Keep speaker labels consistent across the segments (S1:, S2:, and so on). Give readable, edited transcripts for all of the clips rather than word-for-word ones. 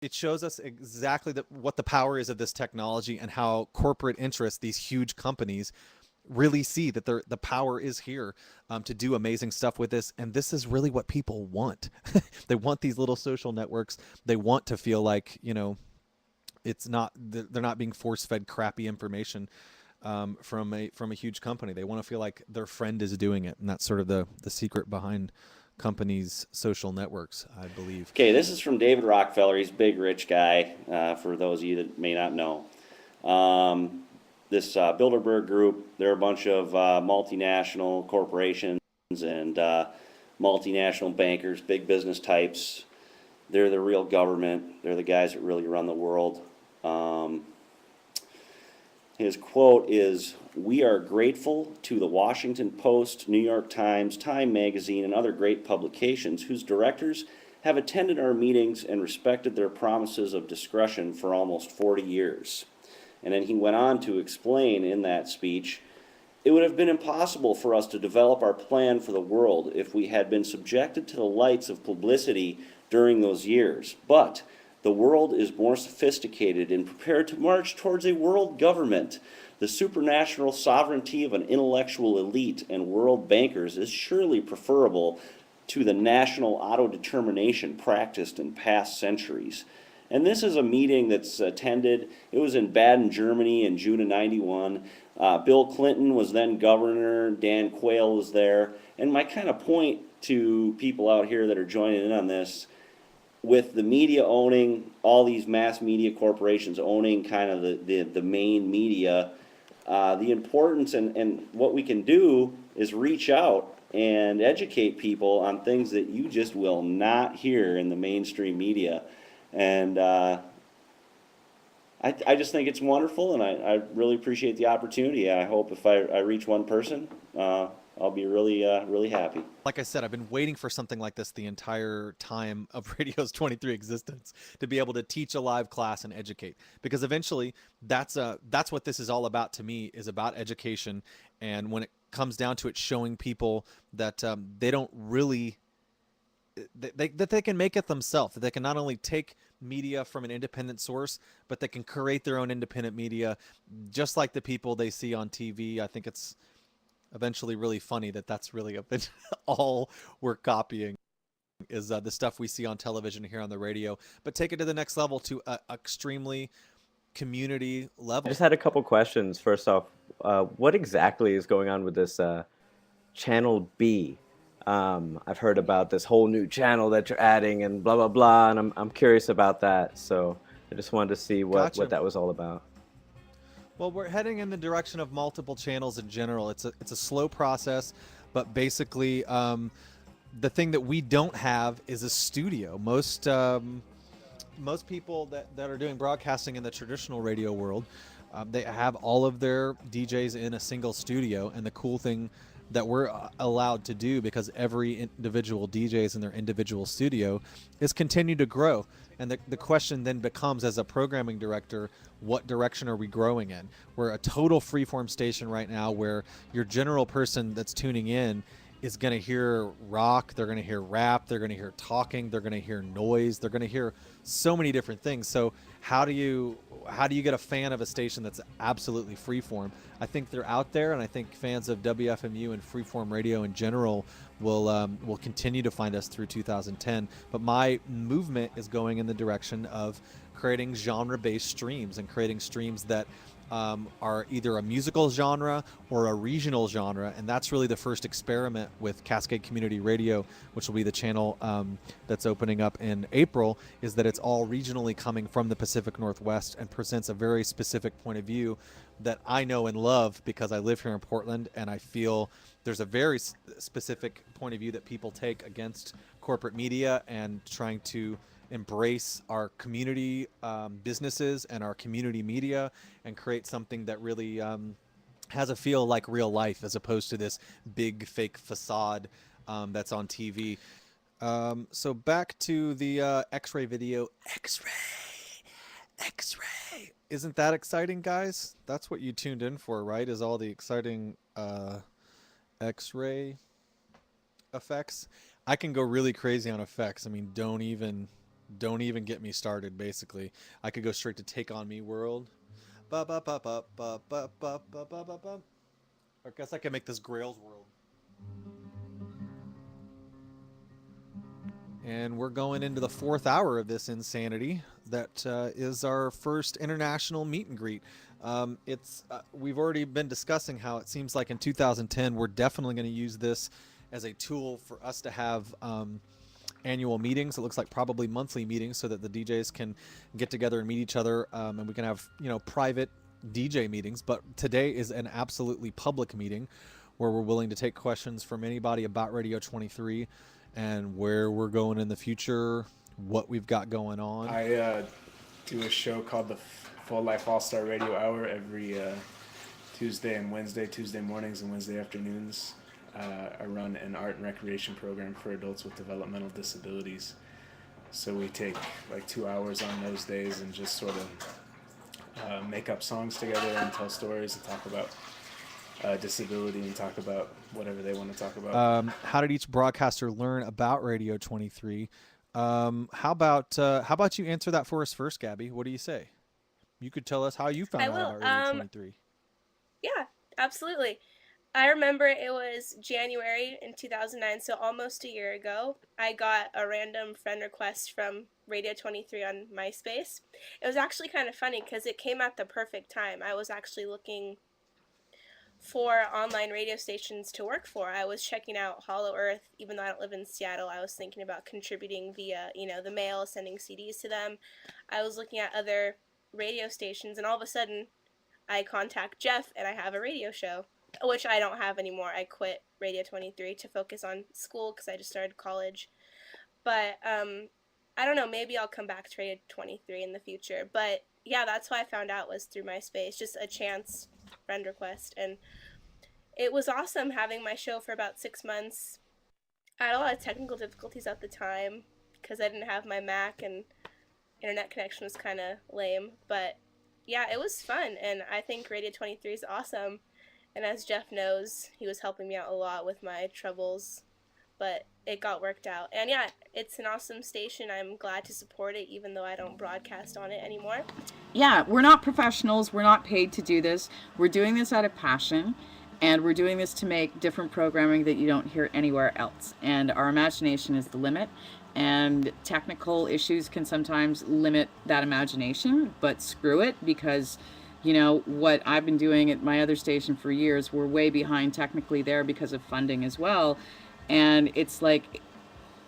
S1: it shows us exactly what the power is of this technology and how corporate interests, these huge companies, really see that the power is here to do amazing stuff with this. And this is really what people want. They want these little social networks. They want to feel like, it's not, they're not being force fed crappy information from a huge company. They want to feel like their friend is doing it. And that's sort of the secret behind companies' social networks, I believe.
S2: Okay, this is from David Rockefeller. He's a big, rich guy, for those of you that may not know. This Bilderberg Group, they're a bunch of multinational corporations and multinational bankers, big business types. They're the real government. They're the guys that really run the world. His quote is, "We are grateful to the Washington Post, New York Times, Time Magazine, and other great publications whose directors have attended our meetings and respected their promises of discretion for almost 40 years. And then he went on to explain in that speech, "It would have been impossible for us to develop our plan for the world if we had been subjected to the lights of publicity during those years. But the world is more sophisticated and prepared to march towards a world government. The supranational sovereignty of an intellectual elite and world bankers is surely preferable to the national autodetermination practiced in past centuries." And this is a meeting that's attended. It was in Baden, Germany in June of '91. Bill Clinton was then governor. Dan Quayle was there. And my kind of point to people out here that are joining in on this, with the media owning, all these mass media corporations owning kind of the main media, the importance and what we can do is reach out and educate people on things that you just will not hear in the mainstream media. And I just think it's wonderful, and I really appreciate the opportunity. I hope if I reach one person, I'll be really happy.
S1: Like I said, I've been waiting for something like this the entire time of Radio's 23 existence, to be able to teach a live class and educate. Because eventually, that's what this is all about to me, is about education. And when it comes down to it, showing people that they don't really, that they can make it themselves, that they can not only take media from an independent source, but they can create their own independent media, just like the people they see on TV. I think it's eventually really funny that that's really all we're copying is the stuff we see on television here on the radio, but take it to the next level, to a extremely community
S3: I
S1: level.
S3: just had a couple questions. First off, what exactly is going on with this Channel B? I've heard about this whole new channel that you're adding and blah, blah, blah, and I'm curious about that. So I just wanted to see what that was all about.
S1: Well, we're heading in the direction of multiple channels in general. It's a slow process, but basically the thing that we don't have is a studio. Most people that are doing broadcasting in the traditional radio world, they have all of their DJs in a single studio. And the cool thing that we're allowed to do, because every individual DJ is in their individual studio, is continue to grow. And the question then becomes, as a programming director, what direction are we growing in? We're a total freeform station right now, where your general person that's tuning in is going to hear rock, they're going to hear rap, they're going to hear talking, they're going to hear noise, they're going to hear so many different things. So how do you get a fan of a station that's absolutely freeform? I think they're out there, and I think fans of WFMU and freeform radio in general will continue to find us through 2010. But my movement is going in the direction of creating genre-based streams, and creating streams that are either a musical genre or a regional genre. And that's really the first experiment with Cascade Community Radio, which will be the channel that's opening up in April, is that it's all regionally coming from the Pacific Northwest and presents a very specific point of view that I know and love, because I live here in Portland, and I feel there's a very specific point of view that people take against corporate media and trying to embrace our community businesses and our community media, and create something that really has a feel like real life, as opposed to this big fake facade that's on TV. So back to the X-ray video. X-ray. Isn't that exciting, guys? That's what you tuned in for, right? Is all the exciting X-ray effects. I can go really crazy on effects. I mean, don't even Don't even get me started. Basically, I could go straight to Take On Me World. Ba ba ba ba ba ba ba ba ba ba ba. I guess I can make this Grails World. And we're going into the 4th hour of this insanity. That is our first international meet and greet. We've already been discussing how it seems like in 2010 we're definitely going to use this as a tool for us to have annual meetings. It looks like probably monthly meetings, so that the DJs can get together and meet each other, and we can have private DJ meetings. But today is an absolutely public meeting where we're willing to take questions from anybody about Radio 23 and where we're going in the future, what we've got going on.
S4: I do a show called the Full Life All-Star Radio Hour every Tuesday mornings and Wednesday afternoons. I run an art and recreation program for adults with developmental disabilities. So we take like 2 hours on those days and just sort of make up songs together and tell stories and talk about disability and talk about whatever they want to talk about.
S1: How did each broadcaster learn about Radio 23? How about you answer that for us first, Gabby? What do you say? You could tell us how you found out about Radio 23.
S5: Yeah, absolutely. I remember it was January in 2009, so almost a year ago. I got a random friend request from Radio 23 on MySpace. It was actually kind of funny because it came at the perfect time. I was actually looking for online radio stations to work for. I was checking out Hollow Earth. Even though I don't live in Seattle, I was thinking about contributing via, the mail, sending CDs to them. I was looking at other radio stations, and all of a sudden, I contact Jeff, and I have a radio show, which I don't have anymore. I quit Radio 23 to focus on school because I just started college. But I don't know, maybe I'll come back to Radio 23 in the future. But yeah, that's how I found out, was through MySpace, just a chance friend request. And it was awesome having my show for about 6 months. I had a lot of technical difficulties at the time because I didn't have my Mac and internet connection was kind of lame. But yeah, it was fun, and I think Radio 23 is awesome. And as Jeff knows, he was helping me out a lot with my troubles, but it got worked out. And yeah, it's an awesome station. I'm glad to support it, even though I don't broadcast on it anymore.
S6: Yeah, we're not professionals. We're not paid to do this. We're doing this out of passion, and we're doing this to make different programming that you don't hear anywhere else. And our imagination is the limit, and technical issues can sometimes limit that imagination, but screw it, because what I've been doing at my other station for years, we're way behind technically there because of funding as well. And it's like,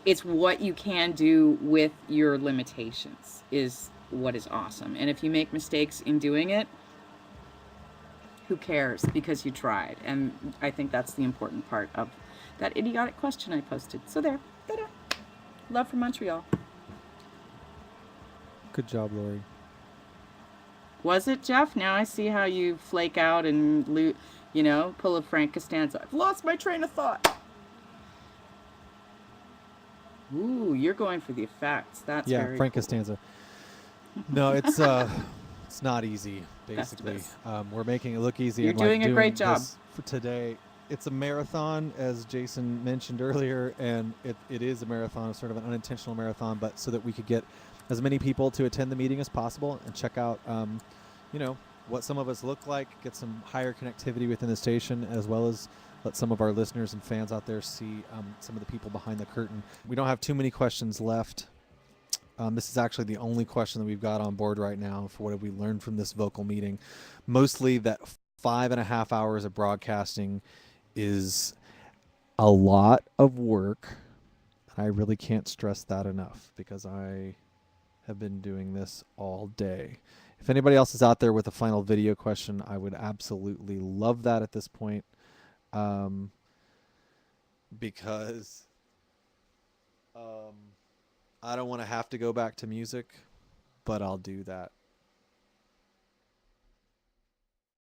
S6: it's what you can do with your limitations is what is awesome. And if you make mistakes in doing it, who cares? Because you tried. And I think that's the important part of that idiotic question I posted. So there. Ta-da. Love from Montreal.
S1: Good job, Lori.
S6: Was it, Jeff? Now I see how you flake out and, pull a Frank Costanza. I've lost my train of thought. Ooh, you're going for the effects. That's very
S1: Frank
S6: cool.
S1: Costanza. No, it's not easy. Basically, we're making it look easy.
S6: You're
S1: and
S6: doing a great job
S1: for today. It's a marathon, as Jason mentioned earlier, and it is a marathon, sort of an unintentional marathon, but so that we could get as many people to attend the meeting as possible and check out, what some of us look like, get some higher connectivity within the station, as well as let some of our listeners and fans out there see some of the people behind the curtain. We don't have too many questions left. This is actually the only question that we've got on board right now for what have we learned from this Vokle meeting. Mostly that 5.5 hours of broadcasting is a lot of work. I really can't stress that enough because I have been doing this all day. If anybody else is out there with a final video question, I would absolutely love that at this point. Because I don't want to have to go back to music, but I'll do that